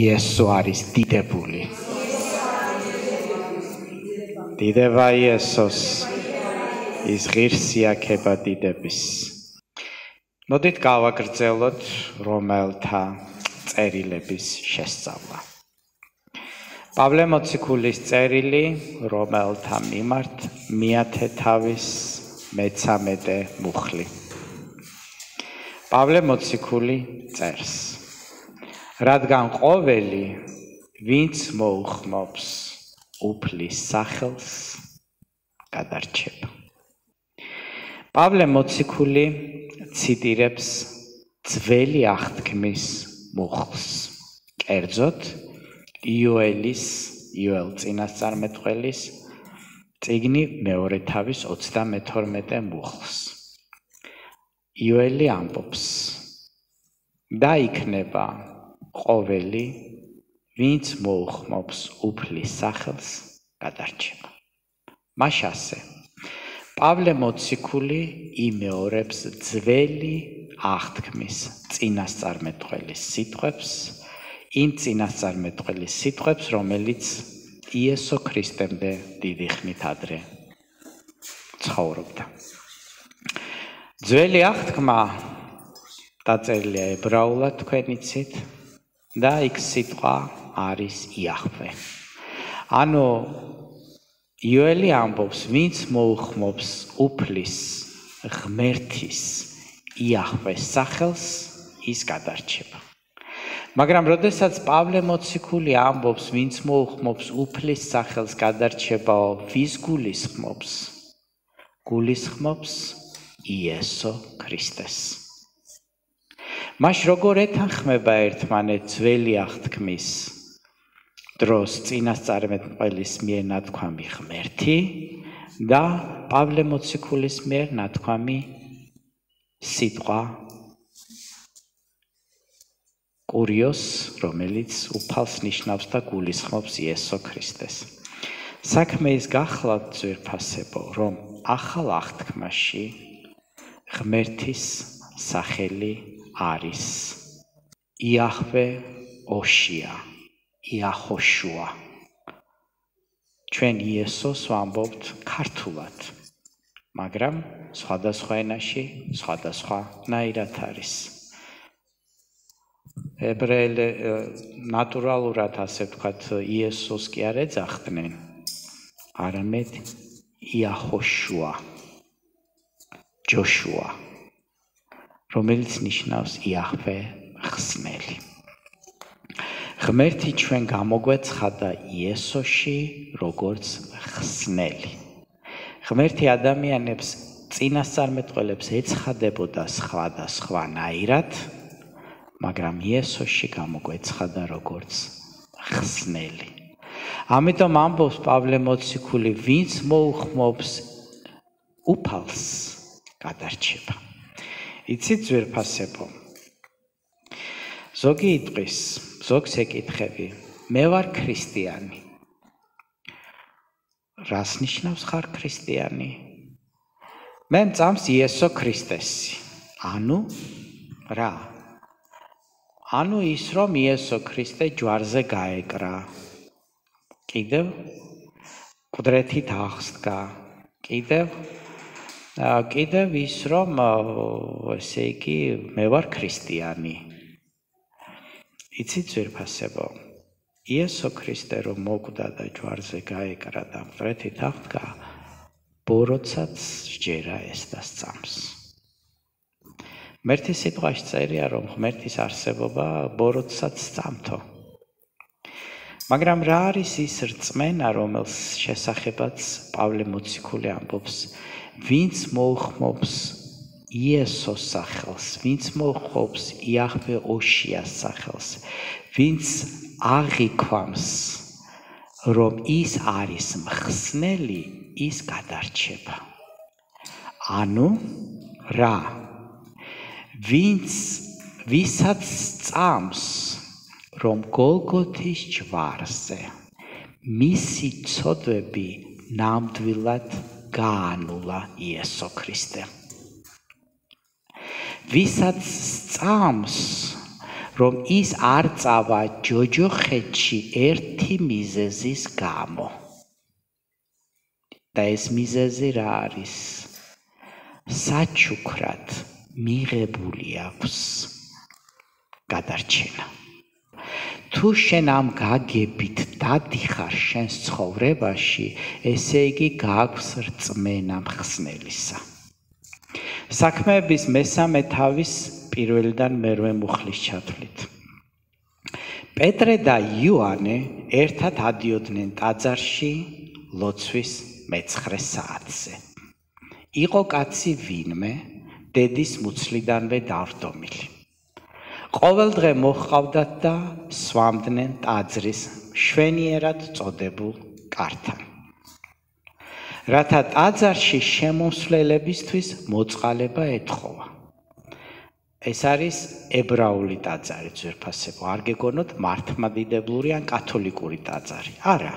იესო არის დიდებული. დიდება იესოს, ის ღირსია ქება დიდების. მოდით გავაგრძელოთ რომელთა წერილების შესწავლა. პავლე მოციქულის წერილი, რომელთა მიმართ მიათე თავის მე-13 მუხლი. პავლე მოციქული წერს. რადგან ყოველი, ვინც მოუხმობს უფლის სახელს, გადარჩება. პავლე მოციქული ციტირებს ძველი აღთქმის მუხლს. კერძოდ, იოელ წინასწარმეტყველის წიგნი მეორე თავის 32 მუხლს. იოელი ამბობს: და იქნება ყოველი, ვინც მოუხმობს უფლის სახელს, გადარჩება. მაშასე, პავლე მოციქული იმეორებს ძველი აღთქმის წინასწარმეტყველის სიტყვებს, იმ წინასწარმეტყველის სიტყვებს, რომელიც იესო ქრისტემდე დიდი ხნით ადრე ცხოვრობდა. ძველი აღთქმა დაწერილია ებრაულად თქვენიცით და იქ სიტყვა არის იაჰვე. ანუ იოელი ამბობს, ვინც მოუხმობს უფლის ღმერთის იაჰვეს სახელს, ის გადარჩება. მაგრამ როდესაც პავლე მოციქული ამბობს, ვინც მოუხმობს უფლის სახელს, გადარჩებაო, ვის გულისხმობს? გულისხმობს იესო ქრისტეს. მას როგორ ეთანხმება ერთმანეთს ძველი აღთქმის დროს წინასწარმეტყველის მიერ ნათქვამი ღმერთი და პავლე მოციქულის მიერ ნათქვამი სიტყვა კურიოს, რომელიც უფალს ნიშნავს და გულისხმობს იესო ქრისტეს. საქმე ის გახლავთ ძვირფასებო, რომ ახალ აღთქმაში ღმერთის სახელი არის იაჰვე ოშია, იაჰოშუა. ჩვენ იესოს ვამბობთ ქართულად, მაგრამ სხვადასხვა ენაში სხვადასხვანაირად არის. ებრაელი ნატურალურად, ასე ვთქვათ, იესოს კი არ ეძახდნენ, არამედ იაჰოშუა, ჯოშუა, რომელიც ნიშნავს იაჰვე ხსნელი. ღმერთი ჩვენ გამოგვეცხადა იესოში როგორც ხსნელი. ღმერთი ადამიანებს წინასწარმეტყველებს ეცხადებოდა სხვადასხვანაირად, მაგრამ იესოში გამოგვეცხადა როგორც ხსნელი. ამიტომ ამბობს პავლე მოციქული, ვინც მოუხმობს უფალს, გადარჩება. იცით ძვირფასებო, ზოგი იტყვის, ზოგს ეკითხები, მე ვარ ქრისტიანი. რას ნიშნავს ხარ ქრისტიანი? მე მწამს იესო ქრისტესი. ანუ რა? ანუ ის, რომ იესო ქრისტე ჯვარზე გაეკრა. კიდევ მკვდრეთით აღსდგა. კიდევ ის, რომ ესე იგი მე ვარ ქრისტიანი. იცით ძვირფასებო, იესო ქრისტე რომ მოკვდა და ჯვარზე გაეკრა და მკვდრეთით აღსდგა, ბოროტსაც სჯერა ეს და სწამს. ღმერთის სიტყვაში წერია, რომ ღმერთის არსებობა ბოროტსაც სწამთო. მაგრამ რა არის ის რწმენა, რომელს შესახებაც პავლე მოციქული ამბობს, ვინც მოუხმობს იესოს სახელს, ვინც მოუხმობს იაჰვე ოშიას სახელს, ვინც აღიქვამს, რომ ის არის მხსნელი, ის გადარჩება. ანუ რა? ვისაც სწამს, რომ გოლგოთის ჯვარზე მისი ცოდვები ნამდვილად გაანულა იესო ქრისტე. ვისაც სწამს, რომ ის არ წავა ჯოჯოხეთში ერთი მიზეზის გამო. და ეს მიზეზი რა არის? საჩუქრად მიღებული აქვს გადარჩენა. თუ შენ ამ გაგებით დადიხარ შენს ცხოვრებაში, ესე იგი გააქვს რწმენა მხსნელისა. საქმეების მესამე თავის პირველიდან მერვე მუხლის ჩათვლით. პეტრე და იოანე ერთად ადიოდნენ ტაძარში ლოცვის მე-9 საათზე. იყო კაცი ვინმე, დედის მუცლიდანვე დავრდომილი. ყოველ დღე მოჰყავდათ და სვამდნენ ტაძრის მშვენიერად წოდებულ კართან. რათა ტაძარში შემოსვლებისთვის მოწყალება ეთხოვა. ეს არის ებრაული ტაძარი, ძვირფასებო. არ გეგონოთ მართლმადიდებლური ან კათოლიკური ტაძარი. არა.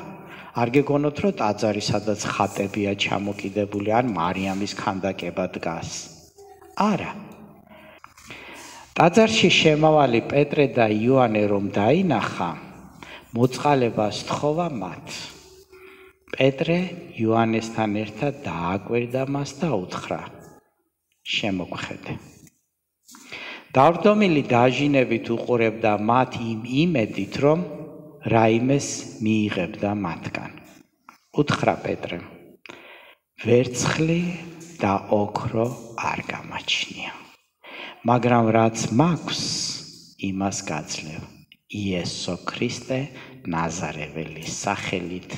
არ გეგონოთ, რომ ტაძარი, სადაც ხატებია ჩამოკიდებული, ან მარიამის ქანდაკება დგას. არა. ტაძარში შემავალი პეტრე და იოანე რომ დაინახა, მოწყალებას თხოვა მათ. პეტრე იოანესთან ერთად დააკვირდა მას და უთხრა: შემოგხედე. დავრდომილი დაჟინებით უყურებდა მათ იმ იმედით, რომ რაიმეს მიიღებდა მათგან. უთხრა პეტრემ: ვერცხლი და ოქრო არ გამაჩნია, მაგრამ რაც მაქვს, იმას გაძლევ. იესო ქრისტე ნაზარეველის სახელით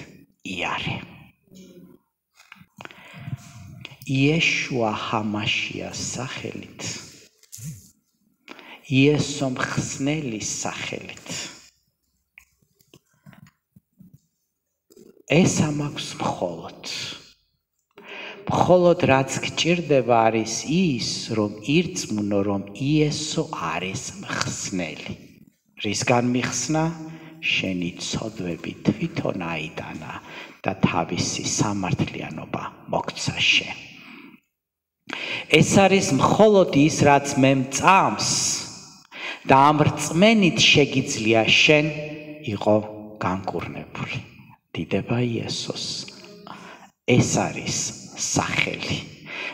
იარე. იეშუა ჰამაშიას სახელით, იესო მხსნელის სახელით. ეს ამაქვს მხოლოდ რაც გჭირდება არის ის, რომ ირწმუნო, რომ იესო არის მხსნელი. რისგან მიხსნა? შენი ცოდვები თვითონ აიტანა და თავისი სამართლიანობა მოგცა შენ. ეს არის მხოლოდ ის, რაც მე მწამს და ამ რწმენით შეგიძლია შენ იყო განკურნებული. დიდება იესოს. ეს არის სახელი.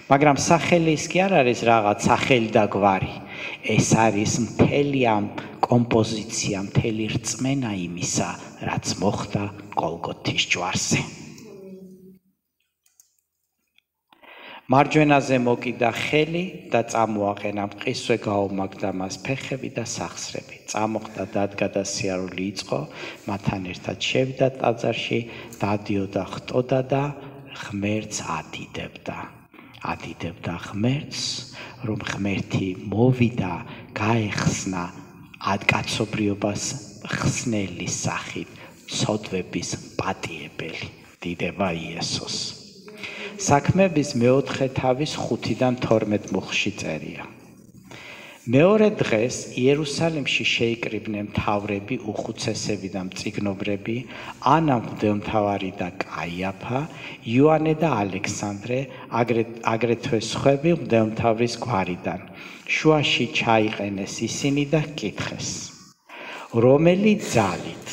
მაგრამ სახელი ის კი არ არის რაღაც სახელი და გვარი. ეს არის მთელი ამ კომპოზიცია, მთელი რწმენა იმისა, რაც მოხდა გოლგოთის ჯვარზე. მარჯვენაზე მოკიდა ხელი და წამოაყენა, მყისვე გაომაგდა მას ფეხები და სახსრები. წამოხდა, დადგა და სიარული იწყო, მათთან ერთად შევიდა ტაძარში, დადიოდა, ხტოდა და ღმერთს ადიდებდა ღმერთს, რომ ღმერთი მოვიდა, გაეხსნა კაცობრიობას ხსნელის სახით, ცოდვების პატიებელი. დიდება იესოს. საქმეების მე-4 თავის 5-დან 12 მუხლში წერია. მეორე დღეს იერუსალიმში შეიკრიბნენ მთავრები, უხუცესები და მწიგნობრები, ანა მღვდელმთავარი და კაიაფა, იოანე და ალექსანდრე, აგრეთვე სხვები მღვდელმთავრის გვარიდან. შუაში ჩაიყენეს ისინი და კითხეს: რომელი ძალით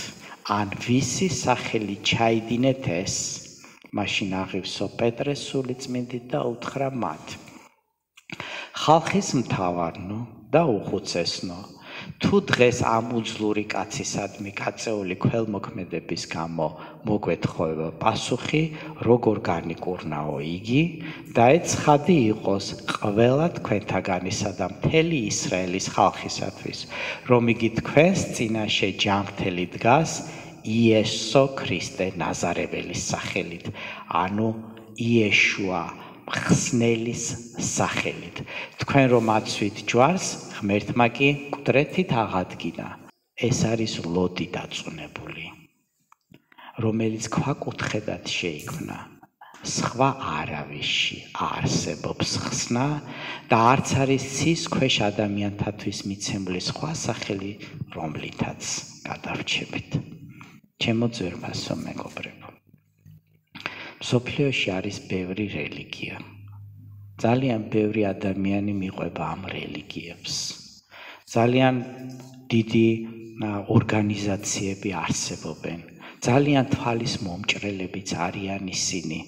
ან ვისი სახელი ჩაიდინეთ ეს? მაშინ აღივსო პეტრე სულიწმინდით და უთხრა მათ: ხალხის მთავარნო და უხუცესნო, თუ დღეს ამ უძლური კაცისადმი გაწეული ქველმოქმედების გამო მოგვეთხოვება პასუხი, როგორ განიკურნაო იგი და ეცხადი იყოს ყველა თქვენთაგანისა და მთელი ისრაელის ხალხისათვის, რომ იგი თქვენს წინაშე ჯანმრთელი დგას იესო ქრისტე ნაზარეველის სახელით, ანუ იეშუა მხსნელის სახელით. თქვენ რომ აცვით ჯვარს, ღმერთმა კი მკვდრეთით აღადგინა. ეს არის ლოდი დაწუნებული, რომელიც ქვაკუთხედად შეიქმნა. სხვა არავისში არსებობს ხსნა და არც არის ცის ქვეშ ადამიანთათვის მიცემული სხვა სახელი, რომლითაც გადარჩებით. ჩემო ძვირფასო მეგობრებო, მსოფლიოში არის ბევრი რელიგია. ძალიან ბევრი ადამიანი მიყვება ამ რელიგიებს. ძალიან დიდი ორგანიზაციები არსებობენ. ძალიან თვალის მომჭრელებიც არიან ისინი.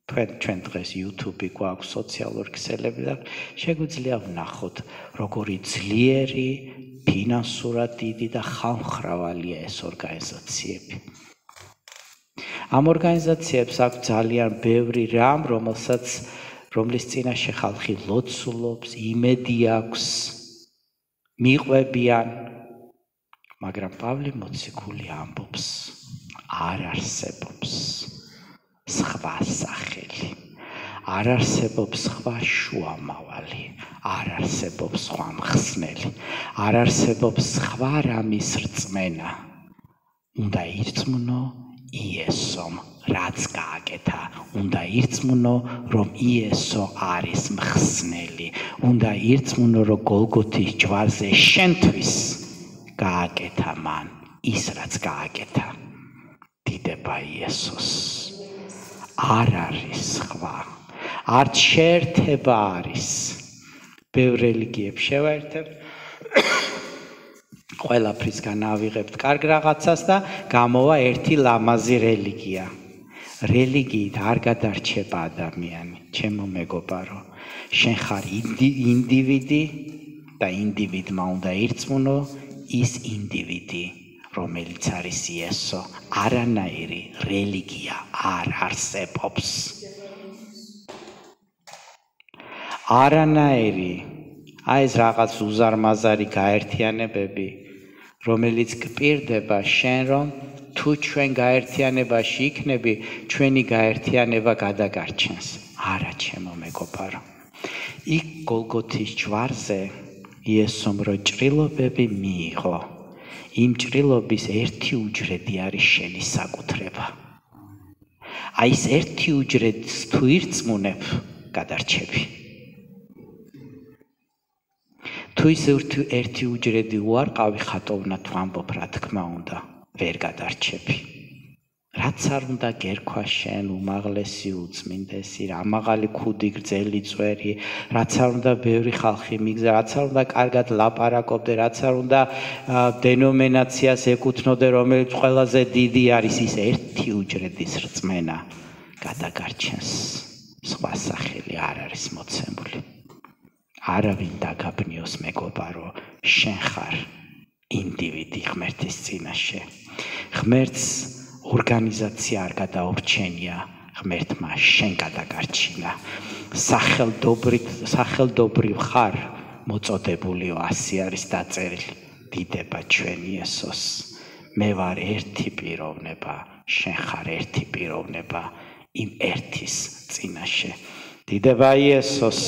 ჩვენ დღეს YouTube-ი გვაქვს, სოციალური ქსელები და შეგვიძლია ვნახოთ, როგორი ძლიერი, ფინანსურად დიდი და ხალხმრავალია ეს ორგანიზაციები. ამ ორგანიზაციებს აქვს ძალიან ბევრი რამ, რომლის წინაშე ხალხი ლოცულობს, იმედი აქვს, მიყვებიან, მაგრამ პავლე მოციქული ამბობს, არ არსებობს სხვა სახელი, არ არსებობს სხვა შუამავალი, არ არსებობს სხვა მხსნელი, არ არსებობს სხვა რამის რწმენა. უნდა ირწმუნო იესომ, რაც გააკეთა, უნდა ირწმუნო, რომ იესო არის მხსნელი, უნდა ირწმუნო, რომ გოლგოთის ჯვარზე შენთვის გააკეთა მან ის, რაც გააკეთა. დიდება იესოს. არ არის სხვა, არც შეერთება არის. ბევრ რელიგიებს შევაერთებთ, ყველაფრისგან ავიღებთ კარგ რაღაცას და გამოვა ერთი ლამაზი რელიგია. რელიგიით არ გადარჩება ადამიანი, ჩემო მეგობარო. შენ ხარ ინდივიდი და ინდივიდმა უნდა ირწმუნო ის ინდივიდი, რომელიც არის იესო. არანაირი რელიგია არ არსებობს. არანაირი აი ეს რაღაც უზარმაზარი გაერთიანებები, რომელიც გპირდება შენ, რომ თუ ჩვენ გაერთიანებაში იქნები, ჩვენი გაერთიანება გადაგარჩენს. არა, ჩემო მეგობარო. იქ გოლგოთის ჯვარზე იესომ რო ჭრილობები მიიღო, იმ ჭრილობის ერთი უჯრედი არის შენი საკუთრება. აი ეს ერთი უჯრედს თუ ირწმუნებ, გადარჩები. თუ ის ერთი უჯრედი უარყავი ხატოვნად ვამბობ, რა თქმა უნდა, ვერ გადარჩები. რაც არ უნდა გერქვა შენ უმაღლესი უწმინდესი, რა მაღალი ქუდი გრძელი წვერი, რაც არ უნდა ბევრი ხალხი მიგზა, რაც არ უნდა კარგად ლაპარაკობდე, რაც არ უნდა დენომინაციას ეკუთვნოდე, რომელიც ყველაზე დიდი არის, ის ერთი უჯრედის რწმენა გადაგარჩენს. სხვა სახელი არ არის მოცემული. არავინ დაგაბნიოს მეგობარო, შენ ხარ ინდივიდი ღმერთის წინაშე. ღმერთს ორგანიზაცია არ გადაურჩენია, ღმერთმა შენ გადაგარჩინა. სახელდობრივ ხარ მოწოდებულიო, ასე არის დაწერილი. დიდება ჩვენ იესოს. მე ვარ ერთი პიროვნება, შენ ხარ ერთი პიროვნება იმ ერთის წინაშე. დიდება იესოს.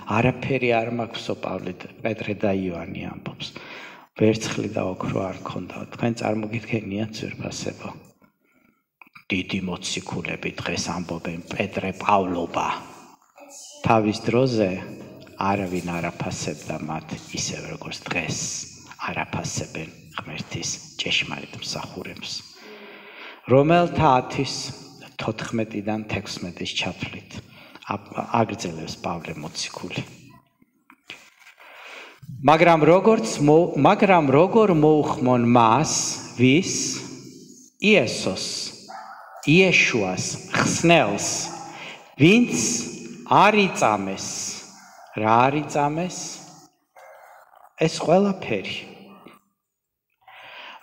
არაფერი არ მაქვსო, პავლე, პეტრე და იოანე ამბობს. ვერცხლი და ოქრო არ ქონდა. თქვენ წარმოგიდგენიათ ძვირფასებო. დიდი მოციქულები დღეს ამბობენ პეტრე პავლობა. თავის დროზე არავინ არ აფასებდა მათ ისევ როგორც დღეს არაფასებენ ღმერთის ჭეშმარიტ მსახურებს. რომელთა 10-14-დან 16-ის ჩათვლით აგრძელებს პავლე მოციქული. მაგრამ როგორ მოუხმონ მას, ვის? იესოს, იეშუას, ხსნელს, ვინც არ იწამეს. რა არ იწამეს? ეს ყველაფერი.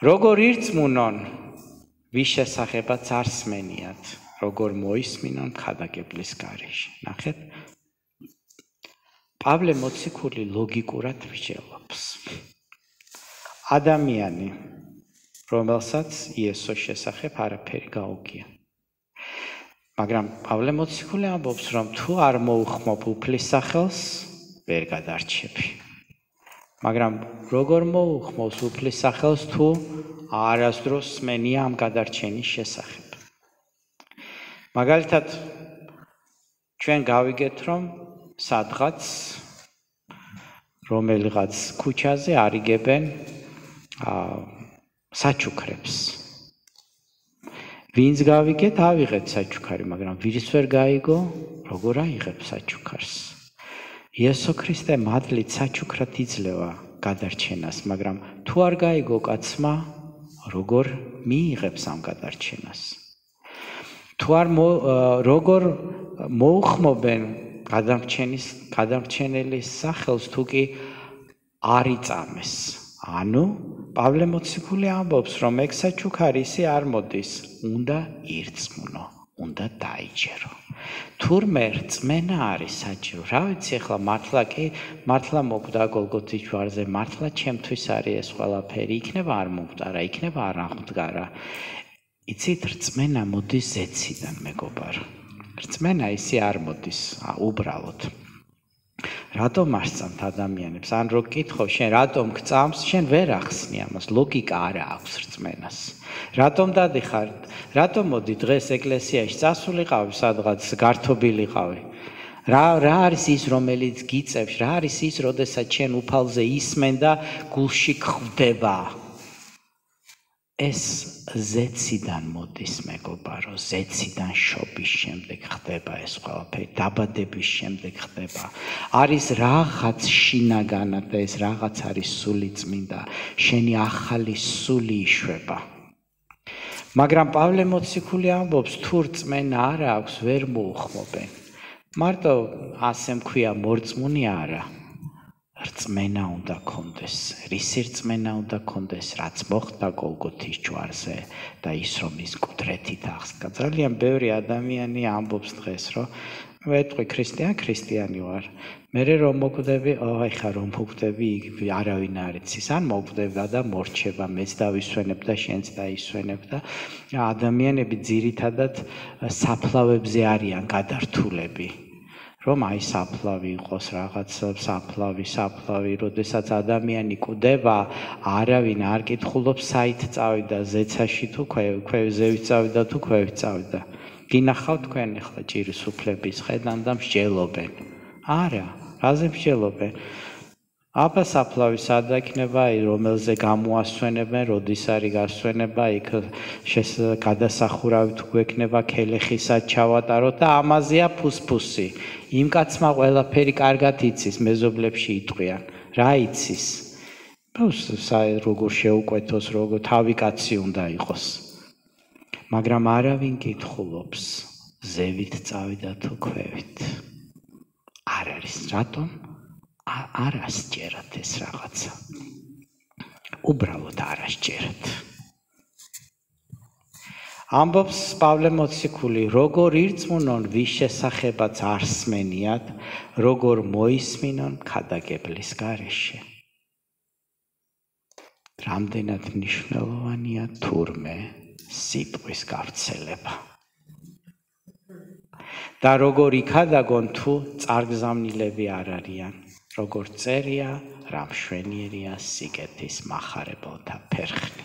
როგორ ირწმუნონ, ვის შესახებაც არ სმენიათ, როგორ მოისმინონ ქადაგებლის გარეშე. ნახეთ? პავლე მოციქული ლოგიკურად ვიჯელობს. ადამიანი, რომელსაც იესოს შესახებ არაფერი გაუგია. მაგრამ პავლე მოციქული ამბობს, რომ თუ არ მოუხმობ უფლის სახელს, ვერ გადარჩები. მაგრამ როგორ მოუხმობს უფლის სახელს, თუ არასდროს სმენია ამ გადარჩენის შესახებ. მაგალითად, ჩვენ გავიგეთ, რომ სადღაც რომელიღაც ქუჩაზე არიგებენ საჩუქრებს. ვინც გავიგეთ, ავიღეთ საჩუქარი, მაგრამ ვინც ვერ გაიგო, როგორ აიღებ საჩუქარს? იესო ქრისტე მადლით საჩუქრად იძლევა გადარჩენას, მაგრამ თუ არ გაიგო კაცმა, როგორ მიიღებს ამ გადარჩენას? თუ არ როგორ მოუხმობენ გადარჩენილის სახელს, თუ კი არ იწამეს. ანუ პავლე მოციქული ამბობს, რომ ექსაჩუქარისი არ მოდის, უნდა ირწმუნო, უნდა დაიჯერო. თურმე რწმენა არის საჭირო. რა ვიცი, ახლა მართლა მოკვდა გოლგოთის ჯვარზე, მართლა ჩემთვის არის ეს ყველაფერი, იქნება არ მომკვდარა, იქნება არ აღმდგარა. იცით, რწმენა მოდის ზეციდან, მეგობარო. რწმენა ისე არ მოდის, უბრალოდ. რატომ არსწამთ ადამიანებს? ან რო გკითხო, შენ რატომ გწამს? შენ ვერ ახსნი ამას, ლოგიკა არ აქვს რწმენას. რატომ დადიხარ? რატომ მოდი დღეს ეკლესიაში წასულიყავი, სადღაც გართობილიყავი? რა არის ის, რომელიც გიწევს? რა არის ის, როდესაც შენ უფალზე ისმენ და გულში ხვდება? ეს ზეციდან მოდის, მეგობარო, ზეციდან შობის შემდეგ ხდება ეს ყველაფერი, დაბადების შემდეგ ხდება. არის რაღაც შინაგანად და ეს რაღაც არის სული წმინდა, შენი ახალი სული იშვება. მაგრამ პავლე მოციქული ამბობს, თუ რწმენა არ აქვს, ვერ მოუხმობენ. მარტო ასე მქვია, მორწმუნე არა. რწმენა უნდა კონდეს, რისი რწმენა უნდა კონდეს, რაც მოხდა გოლგოთის ჯვარზე და ის რომ ის მკვდრეთით აღსდგა. ძალიან ბევრი ადამიანი ამბობს დღეს, რომ ვეთქვი ქრისტიანი ვარ. მერე რომ მოკვდები, ეხა რომ მოკვდები, არავინ არ იცის, ან მოკვდება და მორჩება, მეც დავისვენებ და შენც დაისვენებ და ადამიანები ძირითადად საფლავებზე არიან გადართულები. რომ აი საფლავი იყოს რაღაც საფლავი, როდესაც ადამიანი კვდება, არავინ არ კითხულობს საით წავიდა, ზეცაში თუ ქვევზევით წავიდა თუ ქვევით წავიდა. გინახავთ თქვენ ახლა ჭირის უფლების ხედან და მსჯელობენ. არა, რაზე მსჯელობენ? აბა საფლავი სად იქნება, რომელზე გამოასვენებენ, როდის არის გასვენება, იქ გადასახურავით გვექნება ქელეხისად ჩავატაროთ და ამაზეა ფუსფუსი. იმ კაცმა ყველაფერი კარგად იცის, მეზობლებში იტყვიან. რა იცის? როგორ შეუკვეთოს, როგორ თავი კაცი უნდა იყოს. მაგრამ არავინ კითხულობს, ზევით წავიდა თუ ქვევით. არ არის, რატომ? არ ასჯერათ ეს რაღაცა. უბრალოდ არ ასჯერათ. ამბობს პავლე მოციქული, როგორ ირწმუნონ, ვის შესახებაც არ სმენიათ, როგორ მოისმინონ ქადაგებლის გარეშე. რამდენად მნიშვნელოვანია თურმე სიტყვის გავრცელება. და როგორ იქადაგონ, თუ წარგზავნილები არ არიან. როგორ წერია, რა მშვენიერია სიკეთის მახარებელთა ფერხნი.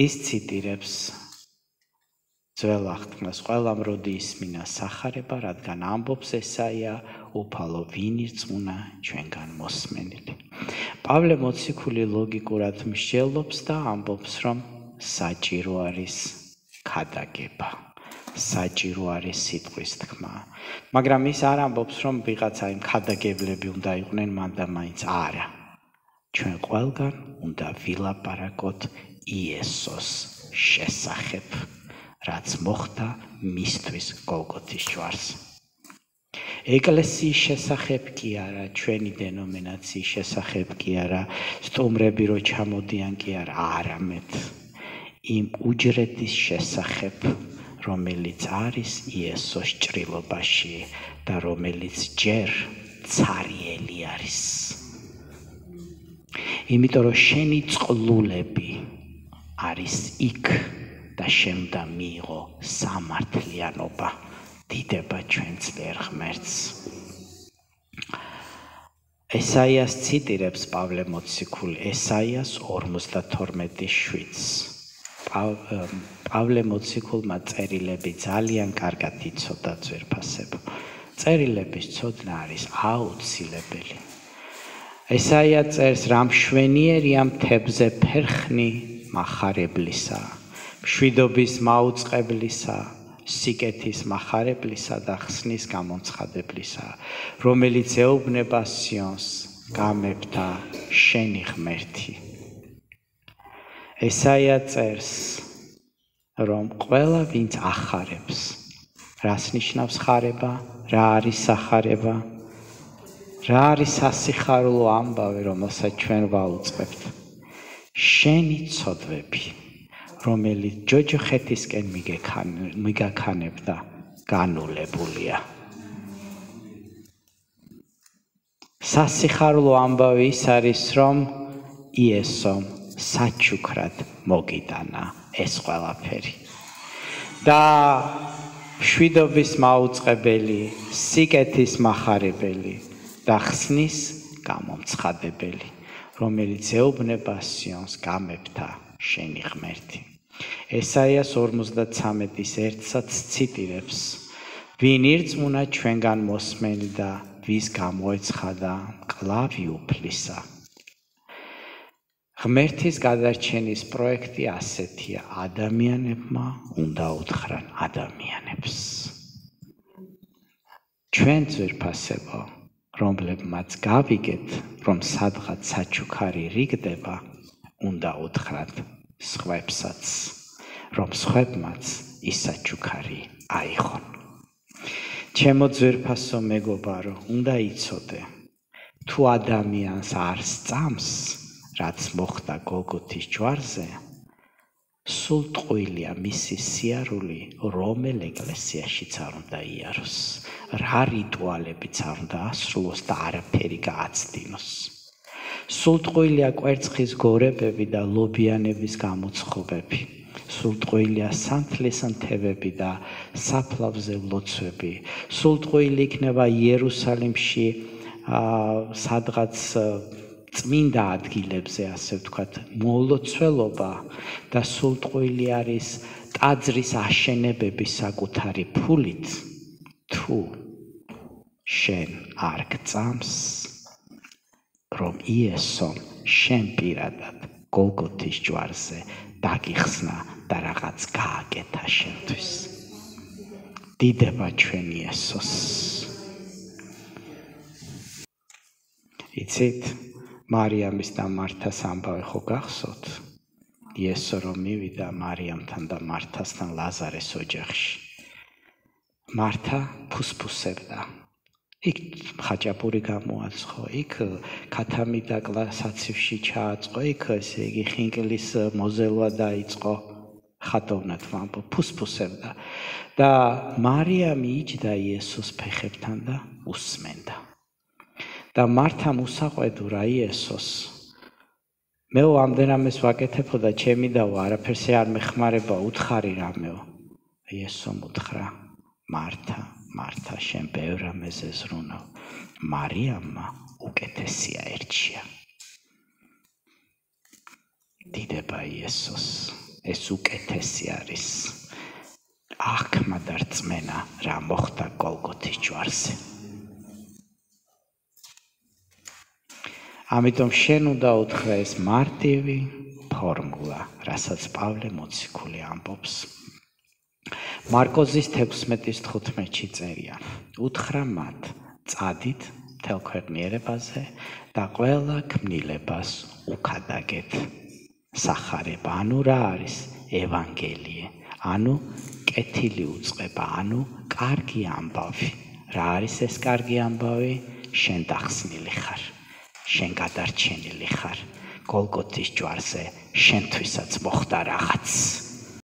ის ციტირებს ძველ აღთქმას, ყველამ როდი ისმინა სახარება, რადგან ამბობს ესაია, უფალო ვინ ირწმუნა ჩვენგან მოსმენილი. პავლე მოციქული ლოგიკურად მსჯელობს და ამბობს, რომ საჭირო არის ქადაგება. საჭირო არის სიტყვის თქმა. მაგრამ ის არ ამბობს, რომ ვიღაცა იმ ქადაგებლები უნდა იყვნენ მან და მაინც არა. ჩვენ ყველგან უნდა ვილაპარაკოთ იესოს შესახებ, რაც მოხდა მისთვის გოლგოთის ჯვარზე. ეკლესიის შესახებ კი არა, ჩვენი დენომინაციის შესახებ კი არა, სტუმრები რო ჩამოდიან კი არა, არამედ იმ უჯრედის შესახებ, რომელიც არის იესოს ჭრილობაში და რომელიც ჯერ ცარიელი არის. იმიტომ რომ შენი წყლულები არის იქ და შენ უნდა მიიღო სამართლიანობა, დიდება ჩვენ ძლიერ ღმერთს. ესაიას ციტირებს პავლე მოციქული, ესაიას 52:7. პავლე მოციქულმა წერილები ძალიან კარგად იცოდა ძვირფასებო. წერილების ცოდნა არის აუცილებელი. ესაია წერს, რა მშვენიერია მთებზე ფერხნი მახარებლისა, მშვიდობის მაუწყებლისა, სიკეთის მახარებლისა და ხსნის გამომცხადებლისა, რომელიც ეუბნება სიონს, გამებთა შენი ღმერთი. ესაია წერს, რომ ყველა ვინც ახარებს, რას ნიშნავს ხარება, რა არის სახარება, რა არის სასიხარულო ამბავი, რომელსაც ჩვენ ვაუწყებთ. შენი ცოდვები, რომელიც ჯოჯოხეთისკენ მიგაქანებდა, განულებულია. სასიხარულო ამბავი ის არის, რომ იესომ საჩუქრად მოგიტანა ეს ყველაფერი. და მშვიდობის მაუწყებელი, სიკეთის მახარებელი და ხსნის გამომცხადებელი, რომელიც ეუბნება სიონს, გამეფთა შენი ღმერთი. ესაიას 53:1-ს ციტირებს, ვინ ირწმუნა ჩვენგან მოსმენი და ვის გამოეცხადა მკლავი უფლისა. ღმერთის გადარჩენის პროექტი ასეთია, ადამიანებმა უნდა უთხრან ადამიანებს. ჩვენ ძვირფასებო, რომლებმაც გავიგეთ, რომ სადღაც საჩუქარი რიგდება, უნდა უთხრათ სხვებსაც, რომ სხვებმაც ის საჩუქარი აიღონ. ჩემო ძვირფასო მეგობარო, უნდა იცოდე, თუ ადამიანს არ სწამს, რაც მოხდა გოლგოთის ჯვარზე, სულ ტყუილია მისი სიარული, რომელ ეკლესიაშიც არ უნდა იაროს, რა რიტუალებიც არ უნდა ასრულოს და არაფერი გააცდინოს. სულ ტყუილია კვერცხის გორებები და ლობიანების გამოცხობები. სულ ტყუილია სანთლის ნთებები და საფლავზე ლოცვები. სულ ტყუილი იქნება იერუსალიმში სადღაც წმინდა ადგილებზე, ასე ვთქვათ, მოლოცველობა და სულ ტყუილი არის ტაძრის აშენებები საკუთარი ფულით, თუ შენ არ გწამს, რომ იესომ შენ პირადად გოლგოთის ჯვარზე დაგიხსნა და რაღაც გააკეთა შენთვის. დიდება ჩვენ იესოს. იცით, მარიამის და მართას ამბავი ხო გახსოვთ? იესო რომ მივიდა მარიამთან და მართასთან ლაზარეს ოჯახში. მართა ფუსფუსებდა. იქ ხაჭაპური გამოაცხო, იქ ქათამი და საცივში ჩააწყო, იქ ესე იგი ხინკლის მოზელვა დაიწყო. ხატოვნად ვამბობ, ფუსფუსებდა. და მარიამი იჯდა იესოს ფეხებთან და უსმენდა. და მართამ უსაყვედურა იესოს. მეო ამდენამეს ვაკეთებო და ჩემი დავა, არაფერსე არ მეხმარება, უთხარი რამეო. იესომ უთხრა, მართა, მართა, შენ ბევრ რამეზე ზრუნავ, მარიამმა უკეთესია ერჩია. დიდება იესოს, ეს უკეთესი არის. აღქმა და რწმენა რა მოხდა გოლგოთის ჯვარზე. ამიტომ შენ უნდა უთხრა ეს მარტივი ფორმულა, რასაც პავლე მოციქული ამბობს. მარკოზის 16:15-ში წერია, უთხრა მათ, წადით მთელ ქვეყნიერებაზე და ყველა ქმნილებას უქადაგეთ. სახარება, ანუ რა არის? ევანგელие, ანუ კეთილი უწყება, ანუ კარგი ამბავი. რა არის ეს კარგი ამბავი? შენ დახსნილი ხარ, შენ გადარჩენილი ხარ, გოლგოთის ჯვარზე შენთვისაც